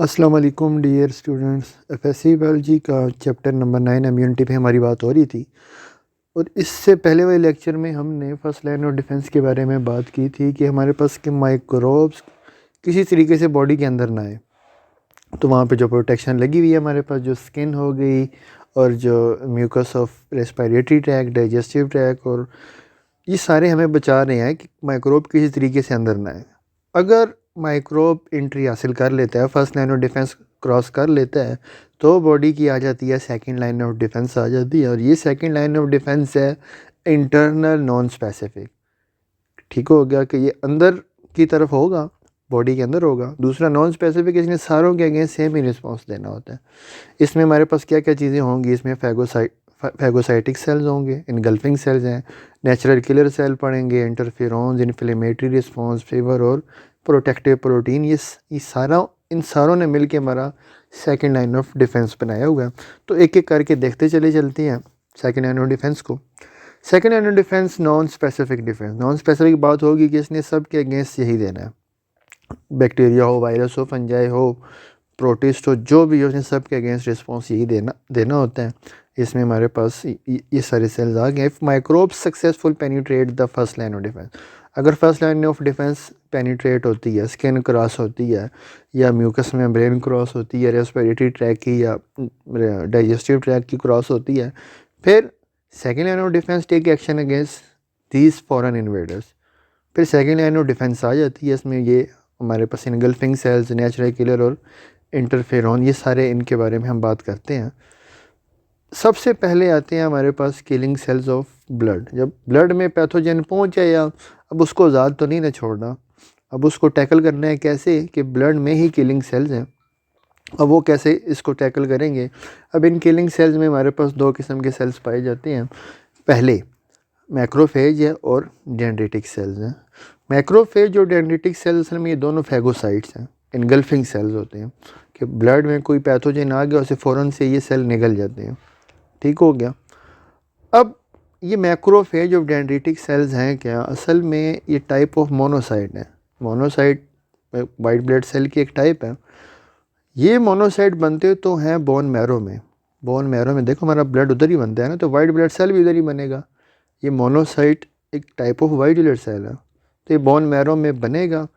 अस्सलाम वालेकुम dear students. FSc biology का चैप्टर नंबर 9 इम्यूनिटी पे हमारी बात हो रही थी और इससे पहले वाले लेक्चर में हमने फर्स्ट लाइन ऑफ डिफेंस के बारे में बात की थी कि हमारे पास के माइक्रोब्स किसी तरीके से बॉडी के अंदर ना आए। तो वहाँ पे जो प्रोटेक्शन लगी हुई है हमारे पास, जो स्किन हो गई और जो mucus of respiratory tract, digestive tract, और ये सारे हमें बचा रहे हैं कि माइक्रोब किसी तरीके से अंदर ना आए। अगर माइक्रोब एंट्री हासिल कर लेता है, first line of defence cross कर लेता है, तो बॉडी की आ जाती है सेकंड लाइन ऑफ डिफेंस आ जाती है। और ये सेकंड लाइन ऑफ डिफेंस है इंटरनल नॉन स्पेसिफिक। ठीक हो गया कि ये अंदर की तरफ होगा, बॉडी के अंदर होगा। दूसरा नॉन स्पेसिफिक, इसने सारों के अगेंस्ट सेम ही रिस्पॉन्स देना होता है। इसमें हमारे पास क्या क्या चीज़ें होंगी, इसमें फैगोसाइटिक सेल्स होंगे, इनगल्फिंग सेल्स हैं, नेचुरल किलर सेल पड़ेंगे, इंटरफेरॉन्स, इन्फ्लेमेटरी रिस्पॉन्स, फीवर और प्रोटेक्टिव प्रोटीन। ये सारा, इन सारों ने मिलकर हमारा सेकंड लाइन ऑफ डिफेंस बनाया हुआ है। तो एक एक करके देखते चलते हैं सेकंड लाइन ऑफ डिफेंस को। Second line of defence non specific defence. Non specific बात होगी कि इसने सब के अगेंस्ट यही देना है, बैक्टीरिया हो, वायरस हो, फंजाई हो, प्रोटिस्ट हो, जो भी हो, उसने सब के अगेंस्ट रिस्पॉन्स यही देना होता है। इसमें हमारे पास ये सारे सेल्स आ गए। If microbe successful penetrate the first line of defence, अगर first line of defence penetrate होती है, स्किन क्रॉस होती है, या म्यूकस मेम्ब्रेन क्रॉस होती है, रेस्पिरेटरी ट्रैक की या डाइजेस्टिव ट्रैक की क्रॉस होती है, फिर second line of defence take action against these foreign invaders. फिर सेकेंड लाइन ऑफ डिफेंस आ जाती है। इसमें ये हमारे पास इनगल्फिंग सेल्स, नेचुरल किलर और इंटरफेरॉन, ये सारे इनके बारे में हम बात करते हैं। सबसे पहले आते हैं हमारे पास किलिंग सेल्स ऑफ ब्लड। जब ब्लड में पैथोजन पहुंच जाए, या अब उसको ज़्यादा तो नहीं ना छोड़ना, अब उसको टैकल करना है कैसे कि ब्लड में ही किलिंग सेल्स हैं। अब वो कैसे इसको टैकल करेंगे? अब इन किलिंग सेल्स में हमारे पास दो किस्म के सेल्स पाए जाते हैं। पहले मैक्रोफेज है और डेंड्रिटिक सेल्स हैं। मैक्रोफेज और डेंड्रिटिक सेल्स असल में ये दोनों फैगोसाइट्स हैं, इनगल्फिंग सेल्स होते हैं कि ब्लड में कोई पैथोजन आ गया, उसे फ़ौरन से ये सेल निगल जाते हैं। ठीक हो गया। अब ये मैक्रोफेज और डेंड्रिटिक सेल्स हैं क्या? असल में ये टाइप ऑफ मोनोसाइट है। मोनोसाइट वाइट ब्लड सेल की एक टाइप है। ये मोनोसाइट बनते तो हैं बोन मैरो में। बोन मैरो में देखो, हमारा ब्लड उधर ही बनता है ना, तो वाइट ब्लड सेल भी उधर ही बनेगा। ये मोनोसाइट एक type of white blood cell है, तो ये बोन मैरो में बनेगा।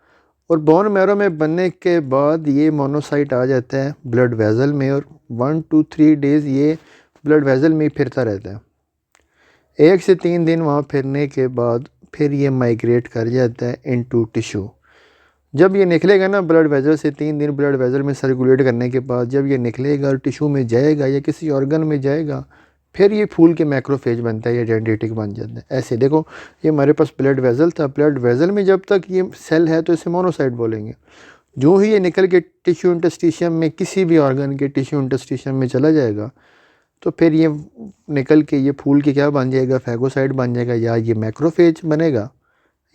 और बोन मैरो में बनने के बाद ये मोनोसाइट आ जाता है ब्लड वेजल में, और 1 to 3 डेज़ ये ब्लड वेजल में ही फिरता रहता है। 1 से 3 दिन वहाँ फिरने के बाद फिर ये माइग्रेट कर जाता है इनटू टिश्यू। जब ये निकलेगा ना ब्लड वेजल से, 3 दिन ब्लड वेजल में सर्कुलेट करने के बाद जब ये निकलेगा और टिश्यू में जाएगा या किसी ऑर्गन में जाएगा, फिर ये फूल के मैक्रोफेज बनता है या डेंड्रिटिक बन जाता है। ऐसे देखो, ये हमारे पास ब्लड वेजल था, ब्लड वेजल में जब तक ये सेल है तो इसे मोनोसाइट बोलेंगे। जो ही ये निकल के टिश्यू इंटस्टिशियम में, किसी भी ऑर्गन के टिश्यू इंटस्टिशियम में चला जाएगा, तो फिर ये निकल के ये फूल के क्या बन जाएगा? फैगोसाइट बन जाएगा, या ये मैक्रोफेज बनेगा,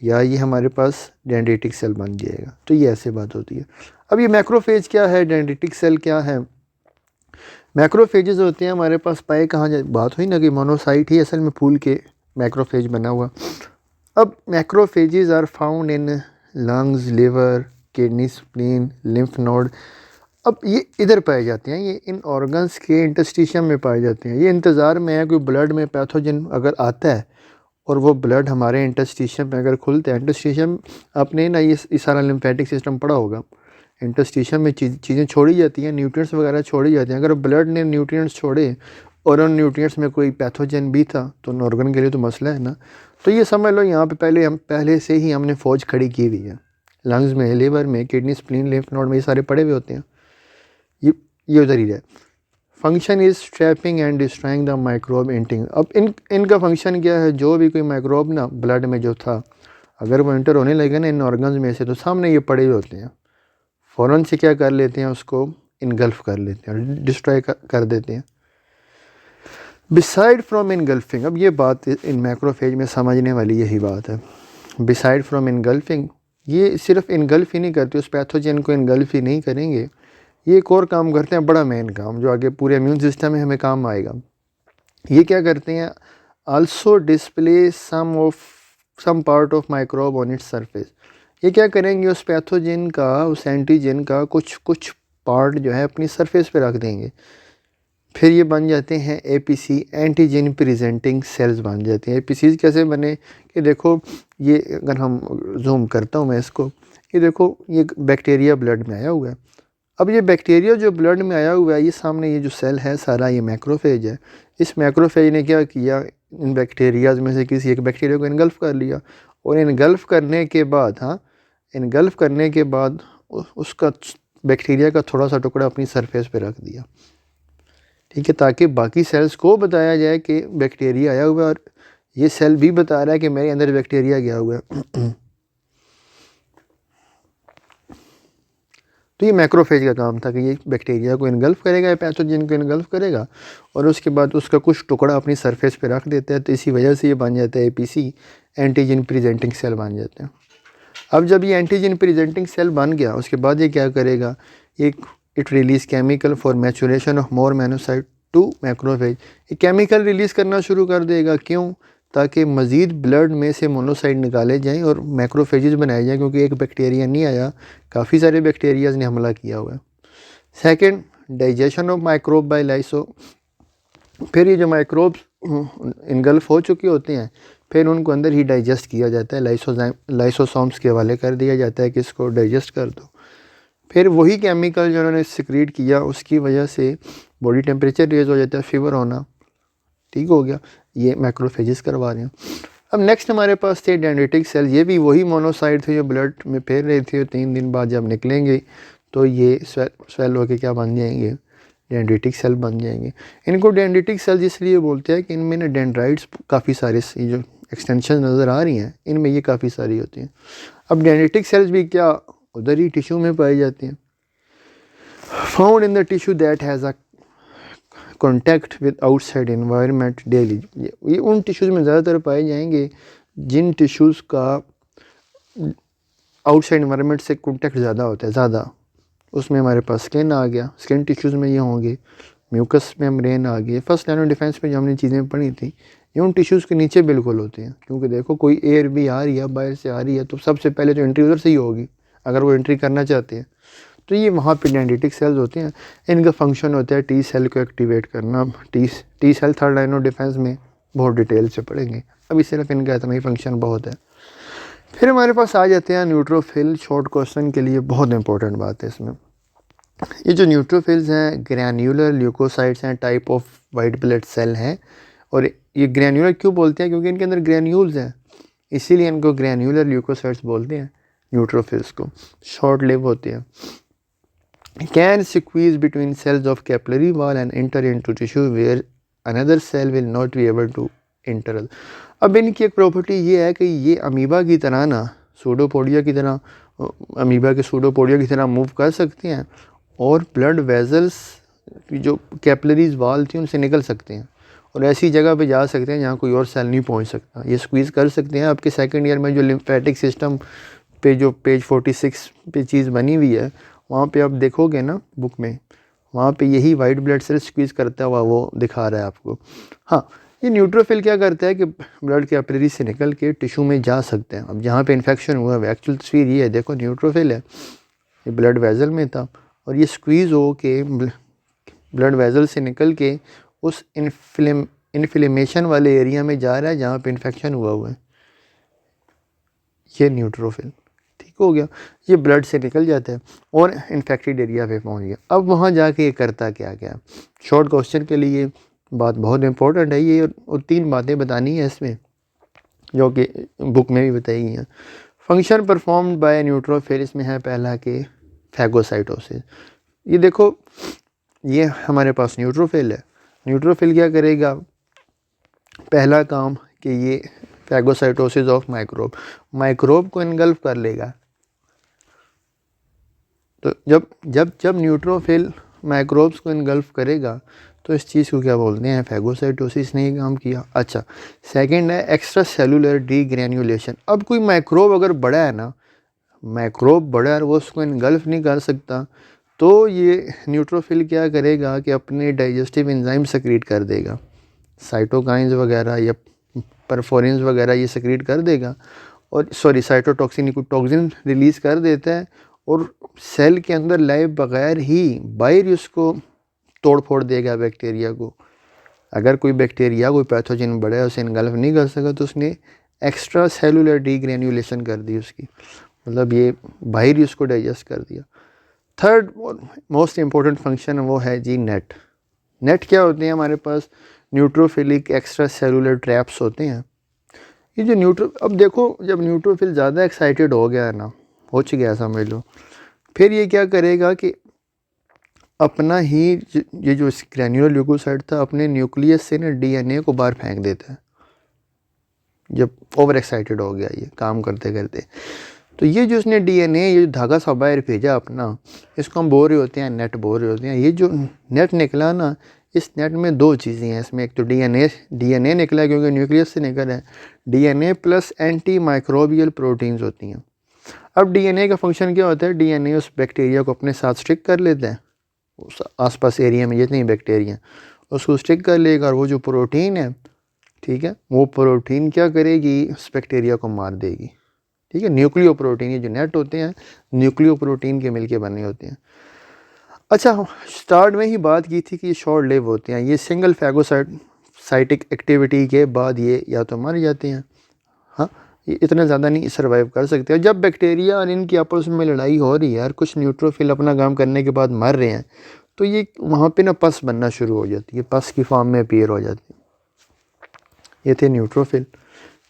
या ये हमारे पास डेंड्रिटिक सेल बन जाएगा। तो ये ऐसे बात होती है। अब ये मैक्रोफेज क्या है, डेंड्रिटिक सेल क्या है? मैक्रोफेजेस होते हैं हमारे पास, पाए कहाँ जाए, बात हुई ना कि मोनोसाइट ही असल में फूल के मैक्रोफेज बना हुआ। अब macrophages are found in lungs, liver, kidney, spleen, lymph node. अब ये इधर पाए जाते हैं, ये इन ऑर्गन्स के इंटस्टिशियम में पाए जाते हैं। ये इंतज़ार में है कोई ब्लड में पैथोजन अगर आता है और वो ब्लड हमारे इंटस्टिशियम में अगर खुलता है, इंटस्टिशियम आपने ना ये सारा लिम्फेटिक सिस्टम पढ़ा होगा, इंटस्टिशियम में चीज़ें छोड़ी जाती हैं, न्यूट्रिएंट्स वगैरह छोड़ी जाती हैं। अगर ब्लड ने न्यूट्रिएंट्स छोड़े और उन न्यूट्रिएंट्स में कोई पैथोजन भी था, तो उन ऑर्गन के लिए तो मसला है ना। तो ये समझ लो, यहाँ पे पहले से ही हमने फ़ौज खड़ी की हुई है। लंग्स में, लिवर में, किडनी, स्प्लीन, लिम्फ नोड में ये सारे पड़े हुए होते हैं। ये उधर ही है। Function is trapping and destroying the microbe एंटिंग। अब इनका फंक्शन क्या है? जो भी कोई माइक्रोब ना ब्लड में जो था, अगर वो एंटर होने लगे ना इन ऑर्गन्स में से, तो सामने ये पड़े हुए होते हैं, फ़ौरन से क्या कर लेते हैं? उसको इनगल्फ कर लेते हैं, डिस्ट्रॉय कर देते हैं। बिसाइड फ्रॉम इनगल्फिंग, अब ये बात इन मैक्रोफेज में समझने वाली यही बात है। बिसाइड फ्रॉम इनगल्फिंग, ये सिर्फ इनगल्फ ही नहीं करते, उस पैथोजन को इनगल्फ ही नहीं करेंगे, ये एक और काम करते हैं, बड़ा मेन काम जो आगे पूरे इम्यून सिस्टम में हमें काम आएगा। ये क्या करते हैं? Also display some part of microbe on its surface. ये क्या करेंगे? उस पैथोजन का, उस एंटीजन का कुछ पार्ट जो है अपनी सरफेस पे रख देंगे। फिर ये बन जाते हैं APC, एंटीजन प्रेजेंटिंग सेल्स बन जाते हैं। APCs कैसे बने कि देखो, ये अगर हम जूम करता हूँ मैं इसको, ये देखो ये बैक्टीरिया ब्लड में आया हुआ है। अब ये बैक्टीरिया जो ब्लड में आया हुआ है, ये सामने ये जो सेल है सारा, ये मैक्रोफेज है। इस मैक्रोफेज ने क्या किया, इन बैक्टीरियाज में से किसी एक बैक्टीरिया को इनगल्फ कर लिया, और इनगल्फ करने के बाद, हाँ, इनगल्फ करने के बाद उसका बैक्टीरिया का थोड़ा सा टुकड़ा अपनी सरफेस पे रख दिया, ठीक है, ताकि बाकी सेल्स को बताया जाए कि बैक्टीरिया आया हुआ है, और ये सेल भी बता रहा है कि मेरे अंदर बैक्टीरिया गया हुआ है। तो ये मैक्रोफेज का काम था कि ये बैक्टीरिया को इनगल्फ करेगा, पैथोजन को इनगल्फ करेगा, और उसके बाद उसका कुछ टुकड़ा अपनी सरफेस पे रख देता है। तो इसी वजह से ये बन जाता है APC, एंटीजन प्रेजेंटिंग सेल बन जाते हैं। अब जब ये एंटीजन प्रेजेंटिंग सेल बन गया, उसके बाद ये क्या करेगा, it release chemical for maturation of more monocyte to macrophage. ये केमिकल रिलीज़ करना शुरू कर देगा, क्यों, ताकि मज़ीद ब्लड में से मोनोसाइट निकाले जाएं और मैक्रोफेजेस बनाए जाएं, क्योंकि एक बैक्टीरिया नहीं आया, काफ़ी सारे बैक्टीरियाज ने हमला किया हुआ है। Second, digestion of microbe by lyso. फिर ये जो माइक्रोब्स इनगल्फ हो चुके होते हैं, फिर उनको अंदर ही डाइजेस्ट किया जाता है, लाइसोसोम्स के हवाले कर दिया जाता है कि इसको डाइजेस्ट कर दो। फिर वही केमिकल जो उन्होंने सिक्रीट किया, उसकी वजह से बॉडी टेम्परेचर रेज हो जाता है, फीवर होना, ठीक हो गया, ये मैक्रोफेजेस करवा रहे हैं। अब नेक्स्ट हमारे पास थे डेंड्रिटिक सेल। ये भी वही मोनोसाइट थे जो ब्लड में फैल रहे थे, और 3 दिन बाद जब निकलेंगे तो ये स्वेल होके क्या बन जाएंगे, डेंड्रिटिक सेल बन जाएंगे। इनको डेंड्रिटिक सेल्स इसलिए बोलते हैं कि इनमें ना डेंड्राइट्स काफ़ी सारे, ये जो एक्सटेंशन नज़र आ रही हैं इनमें ये काफ़ी सारी होती हैं। अब डेंड्रिटिक सेल्स भी क्या उधर ही टिश्यू में पाई जाती हैं। Found in the tissue that has a contact with outside environment daily. ये उन टिश्यूज़ में ज़्यादातर पाए जाएंगे जिन टिश्यूज़ का आउटसाइड इन्वायरमेंट से कॉन्टैक्ट ज़्यादा होता है, ज़्यादा। उसमें हमारे पास स्किन आ गया, स्किन टिश्यूज़ में ये होंगे, म्यूकस मेम्ब्रेन आ गई। फर्स्ट लाइन ऑफ डिफेंस में जो हमने चीज़ें पढ़ी थी, ये उन टिश्यूज़ के नीचे बिल्कुल होते हैं, क्योंकि देखो कोई एयर भी आ रही है, बाहर से आ रही है, तो सबसे पहले तो एंट्री उधर से ही होगी अगर वो एंट्री करना चाहते हैं। तो ये वहाँ पे डेंड्रिटिक सेल्स होते हैं। इनका फंक्शन होता है टी सेल को एक्टिवेट करना। T cell third line of defence में बहुत डिटेल से पढ़ेंगे, अभी सिर्फ इनका इतना ही फंक्शन बहुत है। फिर हमारे पास आ जाते हैं न्यूट्रोफिल। शॉर्ट क्वेश्चन के लिए बहुत इंपॉर्टेंट बात है इसमें। ये जो न्यूट्रोफिल्स हैं ग्रैन्युलर ल्यूकोसाइट्स हैं, type of white blood cell हैं। और ये ग्रैन्युलर क्यों बोलते हैं, क्योंकि इनके अंदर ग्रैन्यूल्स हैं, इसीलिए इनको ग्रैन्युलर ल्यूकोसाइट्स बोलते हैं न्यूट्रोफिल्स को। शॉर्ट लिव होते हैं। Can squeeze between cells of capillary wall and enter into tissue where another cell will not be able to enter. अब इनकी एक प्रॉपर्टी ये है कि ये अमीबा की तरह ना, सूडोपोडिया की तरह, अमीबा के सूडोपोडिया की तरह मूव कर सकते हैं, और ब्लड वेजल्स की जो कैपिलरीज वाल थी उनसे निकल सकते हैं, और ऐसी जगह पे जा सकते हैं जहाँ कोई और सेल नहीं पहुँच सकता। ये स्क्वीज़ कर सकते हैं। आपके सेकंड ईयर में जो लिम्फेटिक सिस्टम पे जो पेज 46 पे चीज़ बनी हुई है, वहाँ पे आप देखोगे ना बुक में, वहाँ पे यही वाइट ब्लड सेल स्क्वीज़ करता हुआ वो दिखा रहा है आपको। हाँ, ये न्यूट्रोफिल क्या करता है कि ब्लड कैपिलरी से निकल के टिश्यू में जा सकते हैं। अब जहाँ पे इन्फेक्शन हुआ है, एक्चुअल तस्वीर ये है, देखो न्यूट्रोफिल है, ये ब्लड वेजल में था, और ये स्क्वीज़ हो के ब्लड वेजल से निकल के उस इन्फ्लेमेशन वाले एरिया में जा रहा है जहाँ पे इन्फेक्शन हुआ है। ये न्यूट्रोफिल, ठीक हो गया। ये ब्लड से निकल जाता है और इन्फेक्टेड एरिया पे पहुँच गया। अब वहाँ जाके ये करता क्या क्या। शॉर्ट क्वेश्चन के लिए बात बहुत इंपॉर्टेंट है ये, और 3 बातें बतानी है इसमें जो कि बुक में भी बताई गई हैं। फंक्शन परफॉर्म्ड बाय न्यूट्रोफिल, इसमें है पहला कि फैगोसाइटोसिस। ये देखो, ये हमारे पास न्यूट्रोफिल है। न्यूट्रोफिल क्या करेगा, पहला काम कि ये फैगोसाइटोसिस ऑफ माइक्रोब को इनगल्फ कर लेगा। तो जब न्यूट्रोफिल माइक्रोब्स को इनगल्फ करेगा तो इस चीज़ को क्या बोलते हैं, फैगोसाइटोसिस ने ही काम किया। अच्छा, सेकंड है एक्स्ट्रा सेलुलर डीग्रैन्युलेशन। अब कोई माइक्रोब अगर बड़ा है ना, माइक्रोब बड़ा है और वो उसको इनगल्फ नहीं कर सकता, तो ये न्यूट्रोफिल क्या करेगा कि अपने डाइजेस्टिव एंजाइम सेक्रेट कर देगा, साइटोकाइंस वगैरह या परफोरिन्स वगैरह ये सेक्रेट कर देगा, और साइटोटॉक्सिन टॉक्सिन रिलीज़ कर देता है, और सेल के अंदर लाए बगैर ही बाहर ही उसको तोड़ फोड़ देगा बैक्टीरिया को। अगर कोई बैक्टीरिया कोई पैथोजन बड़ा है उसे इनगल्फ नहीं कर सका तो उसने एक्स्ट्रा सेलुलर डीग्रेन्युलेशन कर दी उसकी, मतलब ये बाहर ही उसको डाइजेस्ट कर दिया। थर्ड मोस्ट इम्पोर्टेंट फंक्शन वो है जी नेट। नेट क्या होते हैं हमारे पास? न्यूट्रोफिलिक एक्स्ट्रा सेलुलर ट्रैप्स होते हैं। ये जो अब देखो जब न्यूट्रोफिल ज़्यादा एक्साइटेड हो गया है ना, हो गया समझ लो, फिर ये क्या करेगा कि अपना ही ये जो ग्रैन्युलर ल्यूकोसाइट था अपने न्यूक्लियस से ना डीएनए को बाहर फेंक देता है जब ओवर एक्साइटेड हो गया ये काम करते करते। तो ये जो उसने डीएनए ये धागा सा बाहर भेजा अपना, इसको हम बोल रहे होते हैं नेट बोल रहे होते हैं। ये जो नेट निकला ना, इस नेट में दो चीज़ें हैं इसमें। एक तो डीएनए निकला क्योंकि न्यूक्लियस से निकला है, DNA plus anti microbial proteins होती हैं। अब डीएनए का फंक्शन क्या होता है? डीएनए उस बैक्टीरिया को अपने साथ स्टिक कर लेता है, उस आसपास एरिया में जितनी बैक्टीरिया उसको स्टिक कर लेगा, और वो जो प्रोटीन है, ठीक है, वो प्रोटीन क्या करेगी? उस बैक्टीरिया को मार देगी। ठीक है, न्यूक्लियो प्रोटीन, ये जो नेट होते हैं न्यूक्लियो प्रोटीन के मिलके बने होते हैं। अच्छा, स्टार्ट में ही बात की थी कि ये शॉर्ट लिव होते हैं, ये सिंगल फैगोसाइटिक एक्टिविटी के बाद ये या तो मर जाते हैं, हाँ, ये इतना ज़्यादा नहीं सर्वाइव कर सकते। और जब बैक्टीरिया और इनकी आपस में लड़ाई हो रही है और कुछ न्यूट्रोफिल अपना काम करने के बाद मर रहे हैं, तो ये वहाँ पे ना पस बनना शुरू हो जाती है, पस की फॉर्म में अपीयर हो जाती है। ये थे न्यूट्रोफिल।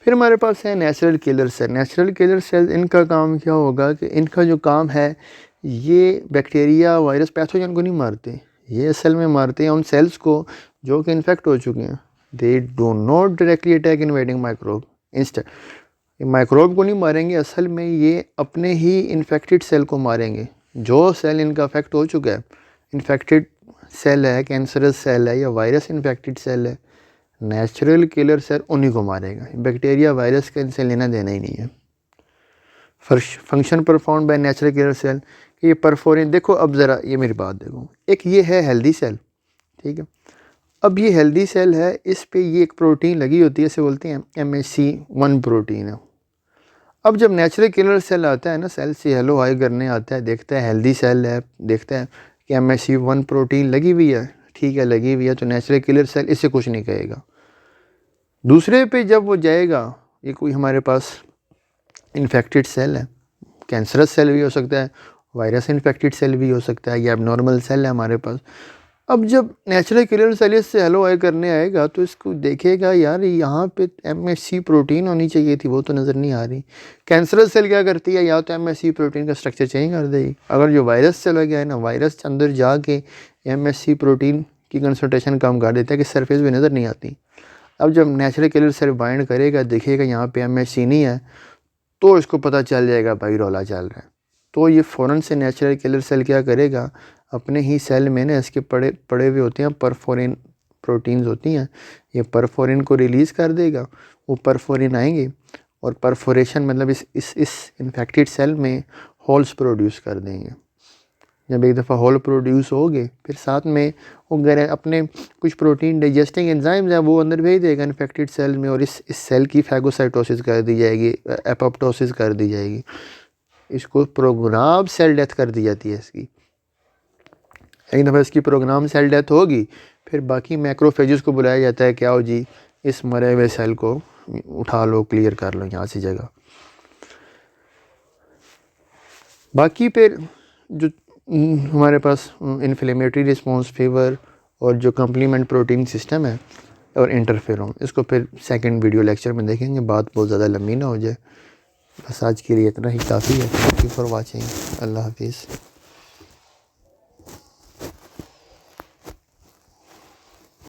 फिर हमारे पास है natural killer cell. Natural killer cell, इनका काम क्या होगा कि इनका जो काम है, ये बैक्टीरिया वायरस पैथोजन को नहीं मारते, ये असल में मारते हैं उन सेल्स को जो कि इन्फेक्ट हो चुके हैं। They do not directly attack invading microbe. Instant microbe को नहीं मारेंगे, असल में ये अपने ही इन्फेक्टेड सेल को मारेंगे। जो सेल इनका अफेक्ट हो चुका है, इन्फेक्टेड सेल है, कैंसरस सेल है या वायरस इन्फेक्टेड सेल है, नेचुरल किलर सेल उन्हीं को मारेगा। बैक्टीरिया वायरस का इनसे लेना देना ही नहीं है। Function perform by natural killer cell, ये परफोरिन। देखो अब ज़रा ये मेरी बात देखो, एक ये है हेल्दी सेल, ठीक है। अब ये हेल्दी सेल है, इस पे ये एक प्रोटीन लगी होती है, इसे बोलते हैं MHC1 प्रोटीन है। अब जब नेचुरल किलर सेल आता है ना, सेल से हेलो हाई करने आता है, देखता है हेल्दी सेल है, देखता है कि MHC1 प्रोटीन लगी हुई है, ठीक है लगी हुई है, तो नेचुरल किलर सेल इससे कुछ नहीं कहेगा। दूसरे पे जब वो जाएगा, ये कोई हमारे पास इन्फेक्टेड सेल है, कैंसरस सेल भी हो सकता है, वायरस इन्फेक्टेड सेल भी हो सकता है, या एबनॉर्मल सेल है हमारे पास। अब जब नेचुरल किलर सेल इससे हेलो हाई करने आएगा तो इसको देखेगा यार यहाँ पे MHC प्रोटीन होनी चाहिए थी, वो तो नज़र नहीं आ रही। कैंसरस सेल क्या करती है, या तो MHC प्रोटीन का स्ट्रक्चर चेंज कर देगी। अगर जो वायरस चला गया है ना, वायरस अंदर जाके MHC प्रोटीन की कंसनट्रेशन कम कर देता है कि सरफेस पे नज़र नहीं आती। अब जब नेचुरल किलर सेल बाइंड करेगा, देखेगा यहाँ पे MHC नहीं है, तो इसको पता चल जाएगा भाई रौला चल रहा है। तो ये फ़ौरन से नेचुरल किलर सेल क्या करेगा, अपने ही सेल में ना इसके पड़े हुए होते हैं परफोरिन प्रोटीन्स होती हैं, ये परफोरिन को रिलीज़ कर देगा। वो परफोरिन आएंगे और परफोरेशन मतलब इस इन्फेक्टेड सेल में होल्स प्रोड्यूस कर देंगे। जब एक दफ़ा होल प्रोड्यूस हो गए, फिर साथ में वो अपने कुछ प्रोटीन डाइजेस्टिंग एंजाइम्स हैं वो अंदर भेज देगा इन्फेक्टेड सेल में, और इस सेल की फैगोसाइटोसिस कर दी जाएगी, एपोप्टोसिस कर दी जाएगी। इसको प्रोग्राम सेल डेथ कर दी जाती है इसकी। एक दफ़ा इसकी प्रोग्राम सेल डेथ होगी, फिर बाकी मैक्रोफेजेस को बुलाया जाता है, क्या हो जी इस मरे हुए सेल को उठा लो, क्लियर कर लो यहाँ से जगह। बाकी फिर जो हमारे पास इन्फ्लेमेटरी रिस्पॉन्स, फीवर और जो कम्प्लीमेंट प्रोटीन सिस्टम है और इंटरफेरोन, इसको फिर सेकंड वीडियो लेक्चर में देखेंगे, बात बहुत ज़्यादा लंबी ना हो जाए। बस आज के लिए इतना ही काफ़ी है। Thank you for watching. अल्लाह हाफिज़।